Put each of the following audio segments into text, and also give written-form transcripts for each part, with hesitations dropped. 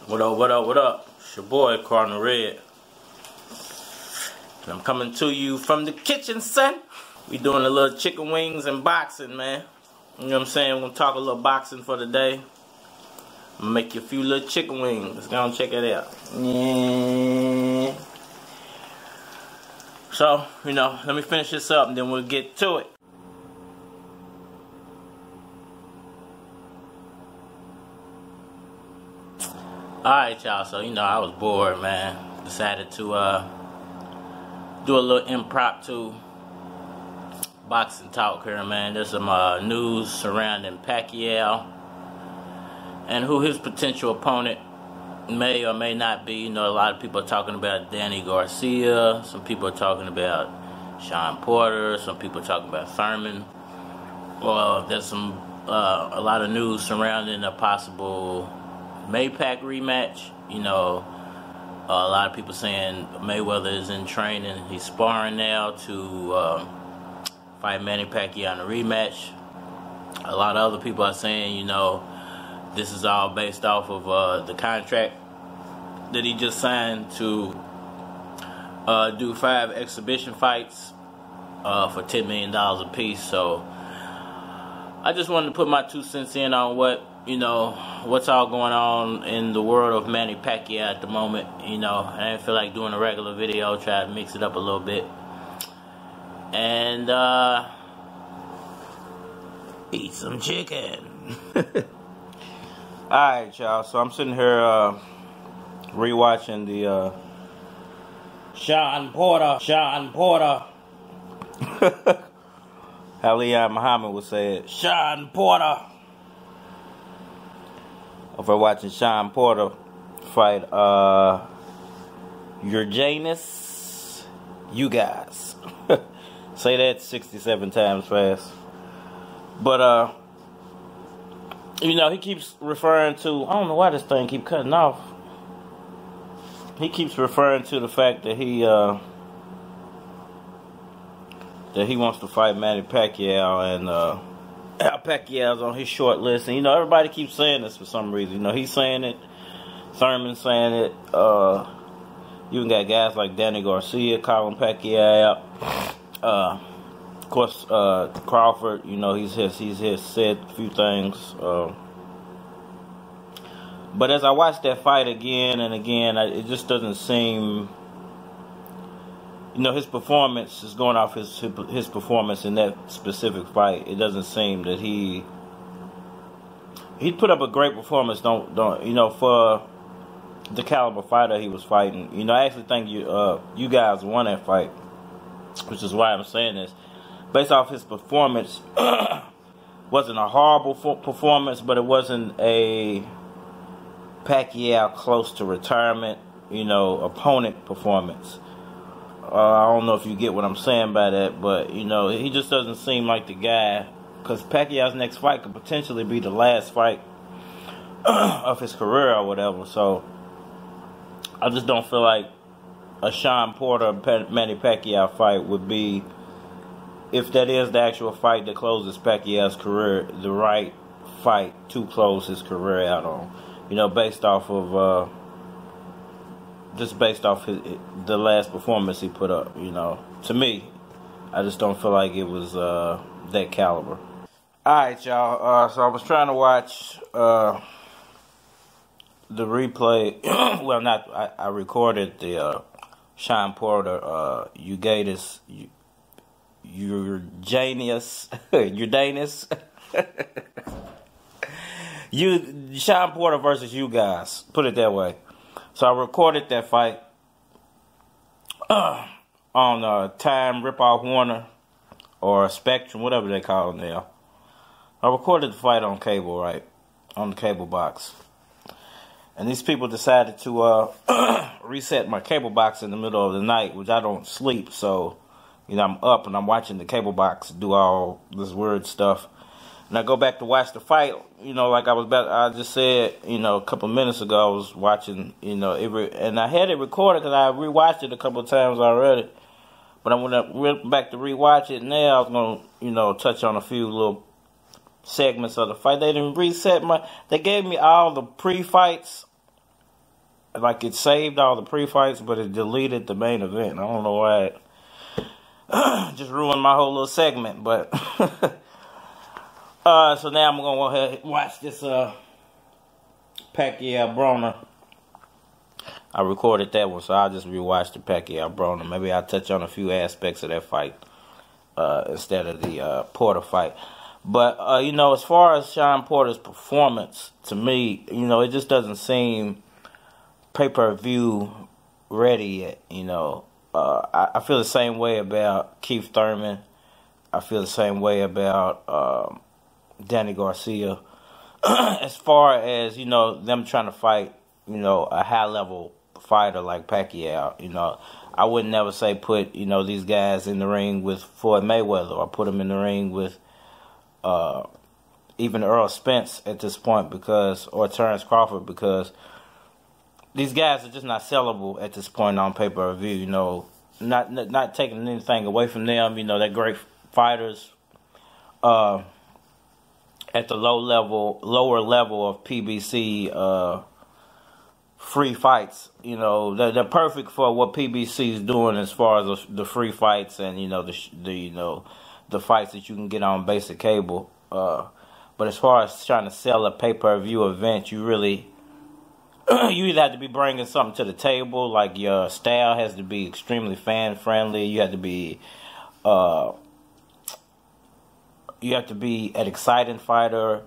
What up, what up, what up? It's your boy, Cardinal Red. And I'm coming to you from the kitchen, son. We doing a little chicken wings and boxing, man. You know what I'm saying? We're going to talk a little boxing for the day. I'm going to make you a few little chicken wings. Let's go and check it out. Yeah. So, you know, let me finish this up and then we'll get to it. Alright, y'all, so you know I was bored, man. Decided to do a little impromptu boxing talk here, man. There's some news surrounding Pacquiao and who his potential opponent may or may not be. You know, a lot of people are talking about Danny Garcia. Some people are talking about Shawn Porter. Some people are talking about Thurman. Well, there's some a lot of news surrounding a possible Maypac rematch. You know, a lot of people saying Mayweather is in training. He's sparring now to fight Manny Pacquiao in a rematch. A lot of other people are saying, you know, this is all based off of the contract that he just signed to do 5 exhibition fights for $10 million a piece. So I just wanted to put my 2 cents in on what, you know, what's all going on in the world of Manny Pacquiao at the moment. You know, I didn't feel like doing a regular video, try to mix it up a little bit. And eat some chicken. Alright, y'all, so I'm sitting here rewatching the Shawn Porter how Leon Muhammad would say it, Shawn Porter. If I'm watching Shawn Porter fight your Janus, you guys. Say that 67 times fast. But you know, he keeps referring to, I don't know why this thing keep cutting off. He keeps referring to the fact that he wants to fight Manny Pacquiao, and Pacquiao's on his short list. And you know, everybody keeps saying this for some reason. You know, he's saying it, Thurman's saying it, you even got guys like Danny Garcia calling Pacquiao out. Of course, Crawford, you know, he's said a few things. But as I watch that fight again and again, it just doesn't seem, you know, his performance is going off his performance in that specific fight. It doesn't seem that he put up a great performance. Don't you know, for the caliber fighter he was fighting. You know, I actually think you guys won that fight, which is why I'm saying this. Based off his performance, wasn't a horrible performance, but it wasn't a Pacquiao close to retirement, you know, opponent performance. I don't know if you get what I'm saying by that, but, you know, he just doesn't seem like the guy, because Pacquiao's next fight could potentially be the last fight of his career or whatever. So I just don't feel like a Shawn Porter Manny Pacquiao fight would be, if that is the actual fight that closes Pacquiao's career, the right fight to close his career out on. You know, based off of just based off the last performance he put up. You know, to me, I just don't feel like it was that caliber. Alright, y'all, so I was trying to watch the replay. Well, I recorded the Shawn Porter Ugatis, your Janus, your Danus. Shawn Porter versus you guys. Put it that way. So I recorded that fight on Time Ripoff Warner or Spectrum, whatever they call it now. I recorded the fight on cable, right? On the cable box. And these people decided to reset my cable box in the middle of the night, which I don't sleep, so you know, I'm up and I'm watching the cable box do all this weird stuff. And I go back to watch the fight, you know, like I just said, you know, a couple minutes ago, I was watching, you know, and I had it recorded because I rewatched it a couple of times already. But I went back to rewatch it now. I was going to, you know, touch on a few little segments of the fight. They didn't reset they gave me all the pre-fights like it saved all the pre-fights, but it deleted the main event. I don't know why it just ruined my whole little segment, but so now I'm gonna go ahead and watch this Pacquiao Broner. I recorded that one, so I'll just rewatch the Pacquiao Broner. Maybe I'll touch on a few aspects of that fight instead of the Porter fight. But you know, as far as Shawn Porter's performance, to me, you know, it just doesn't seem pay-per-view ready yet. You know, I feel the same way about Keith Thurman. I feel the same way about Danny Garcia. As far as, you know, them trying to fight, you know, a high-level fighter like Pacquiao, you know, I would never say put, you know, these guys in the ring with Floyd Mayweather or put them in the ring with even Errol Spence at this point, because, or Terrence Crawford, because these guys are just not sellable at this point on pay-per-view. You know, not taking anything away from them. You know, they're great fighters at the lower level of PBC free fights. You know, they're perfect for what PBC is doing as far as the free fights and, you know, the fights that you can get on basic cable. But as far as trying to sell a pay-per-view event, you really you either have to be bringing something to the table, like your style has to be extremely fan-friendly. You have to be an exciting fighter,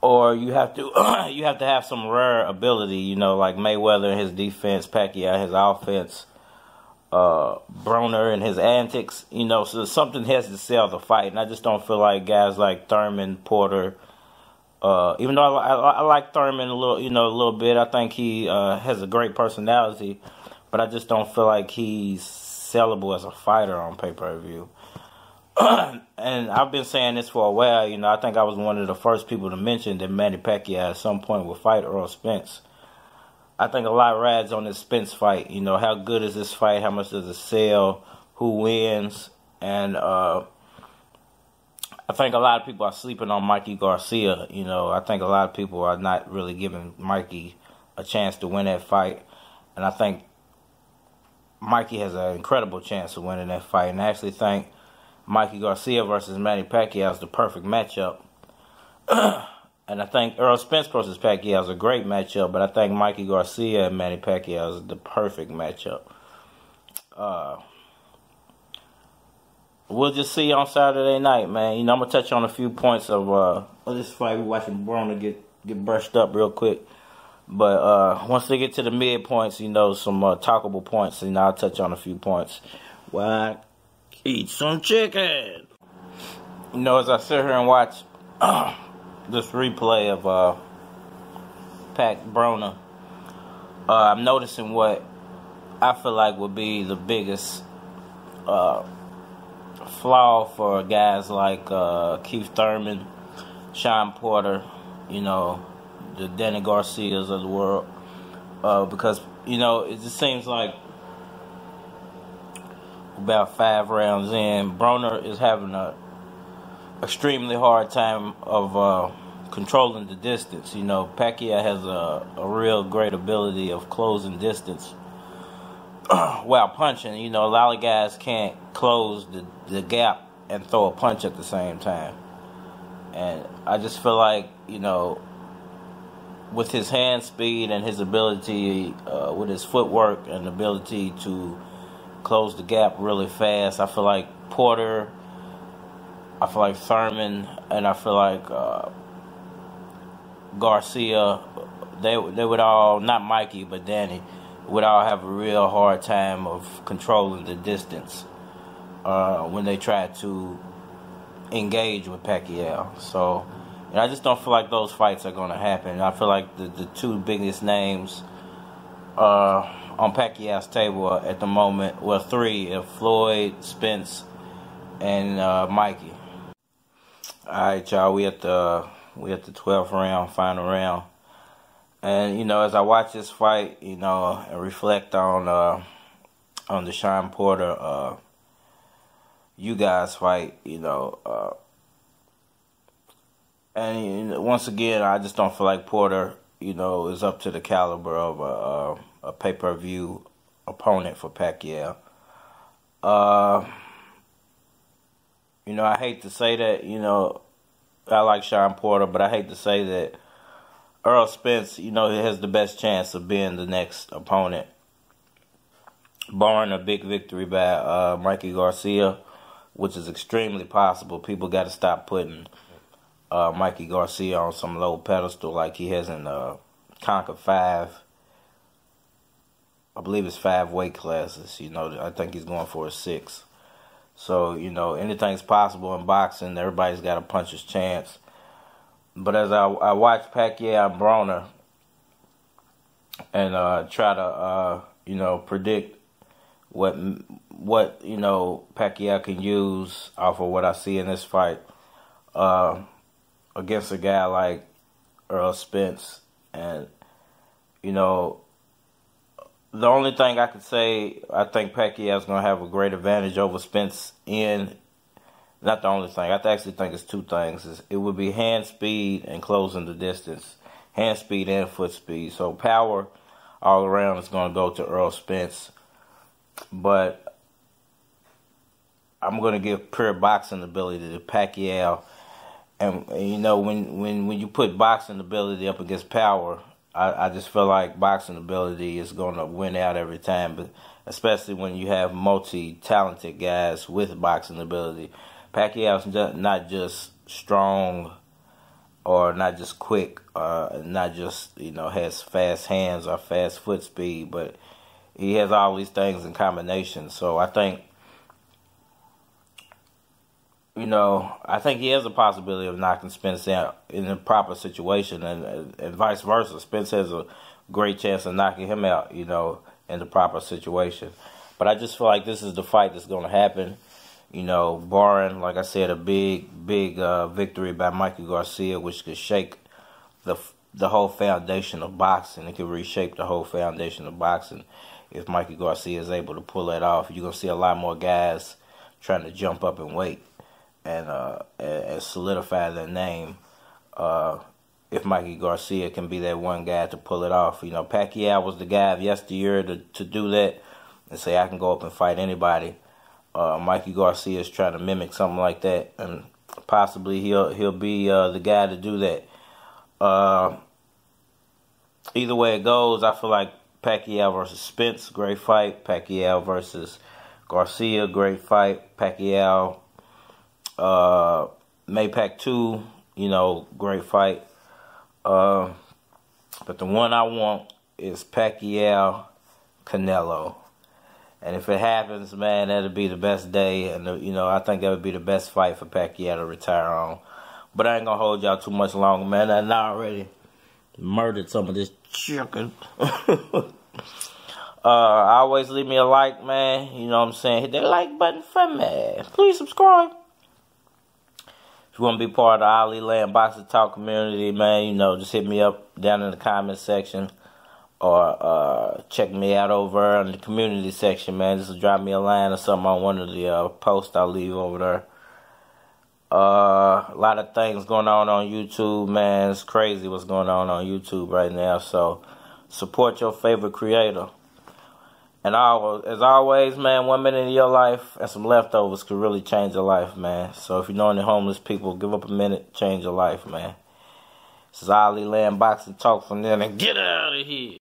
or you have to have some rare ability. You know, like Mayweather and his defense, Pacquiao his offense, Broner and his antics. You know, so something has to sell the fight, and I just don't feel like guys like Thurman, Porter. Even though I like Thurman a little bit, I think he has a great personality, but I just don't feel like he's sellable as a fighter on pay-per-view. And I've been saying this for a while. You know, I think I was one of the first people to mention that Manny Pacquiao at some point will fight Errol Spence. I think a lot rides on this Spence fight. You know, how good is this fight? How much does it sell? Who wins? And I think a lot of people are sleeping on Mikey Garcia. You know, I think a lot of people are not really giving Mikey a chance to win that fight. And I think Mikey has an incredible chance of winning that fight. And I actually think Mikey Garcia versus Manny Pacquiao is the perfect matchup. And I think Errol Spence versus Pacquiao is a great matchup, but I think Mikey Garcia and Manny Pacquiao is the perfect matchup. We'll just see on Saturday night, man. You know, I'm going to touch on a few points of this fight. We're watching Broner get brushed up real quick. But once they get to the mid points, you know, some talkable points, you know, I'll touch on a few points. Why? Eat some chicken. You know, as I sit here and watch this replay of Pac Broner, I'm noticing what I feel like would be the biggest flaw for guys like Keith Thurman, Shawn Porter, you know, the Danny Garcias of the world, because, you know, it just seems like about 5 rounds in, Broner is having a extremely hard time of controlling the distance. You know, Pacquiao has a real great ability of closing distance while punching. You know, a lot of guys can't close the gap and throw a punch at the same time. And I just feel like, you know, with his hand speed and his ability, with his footwork and ability to close the gap really fast, I feel like Porter, I feel like Thurman, and I feel like Garcia, they would all, not Mikey, but Danny, would all have a real hard time of controlling the distance when they try to engage with Pacquiao. So, and I just don't feel like those fights are going to happen. I feel like the two biggest names on Pacquiao's table at the moment, well, 3, Floyd, Spence, and Mikey. Alright, y'all, we at the 12th round, final round. And, you know, as I watch this fight, you know, and reflect on the Shawn Porter you guys fight, you know, and once again, I just don't feel like Porter is up to the caliber of a pay-per-view opponent for Pacquiao. I hate to say that, I like Sean Porter, but I hate to say that Errol Spence, has the best chance of being the next opponent, barring a big victory by Mikey Garcia, which is extremely possible. People got to stop putting Mikey Garcia on some low pedestal like he hasn't conquered five. I believe it's 5 weight classes. I think he's going for a 6. So, anything's possible in boxing. Everybody's got a puncher's chance. But as I watch Pacquiao and Broner and try to, predict what Pacquiao can use off of what I see in this fight against a guy like Errol Spence. And, the only thing I could say, I think Pacquiao's going to have a great advantage over Spence not the only thing. I actually think it's 2 things. It would be hand speed and closing the distance. Hand speed and foot speed. So power all around is going to go to Errol Spence. But I'm going to give pure boxing ability to Pacquiao. And when you put boxing ability up against power, I just feel like boxing ability is going to win out every time, but especially when you have multi-talented guys with boxing ability. Pacquiao's not just strong or not just quick, not just, has fast hands or fast foot speed, but he has all these things in combination. So I think, I think he has a possibility of knocking Spence out in a proper situation, and vice versa. Spence has a great chance of knocking him out, in the proper situation. But I just feel like this is the fight that's going to happen, barring, like I said, a big victory by Mikey Garcia, which could shake the whole foundation of boxing. It could reshape the whole foundation of boxing if Mikey Garcia is able to pull that off. You're going to see a lot more guys trying to jump up and wait and solidify their name if Mikey Garcia can be that one guy to pull it off. Pacquiao was the guy of yesteryear to do that and say, I can go up and fight anybody. Mikey Garcia is trying to mimic something like that, and possibly he'll be the guy to do that. Either way it goes, I feel like Pacquiao versus Spence, great fight. Pacquiao versus Garcia, great fight. Pacquiao Maypac 2, great fight. But the one I want is Pacquiao Canelo. And if it happens, man, that'll be the best day. And, I think that would be the best fight for Pacquiao to retire on. But I ain't going to hold y'all too much longer, man. I already murdered some of this chicken. Always leave me a like, man. You know what I'm saying? Hit that like button for me. Please subscribe. If you want to be part of the Ali Land Boxing Talk community, man, just hit me up down in the comment section. Or check me out over in the community section, man. Just drop me a line or something on one of the posts I'll leave over there. A lot of things going on YouTube, man. It's crazy what's going on YouTube right now. So support your favorite creator. And as always, man, 1 minute in your life and some leftovers could really change your life, man. So if you know any homeless people, give up a minute, change your life, man. This is Ali Land Boxing Talk from there, and get out of here.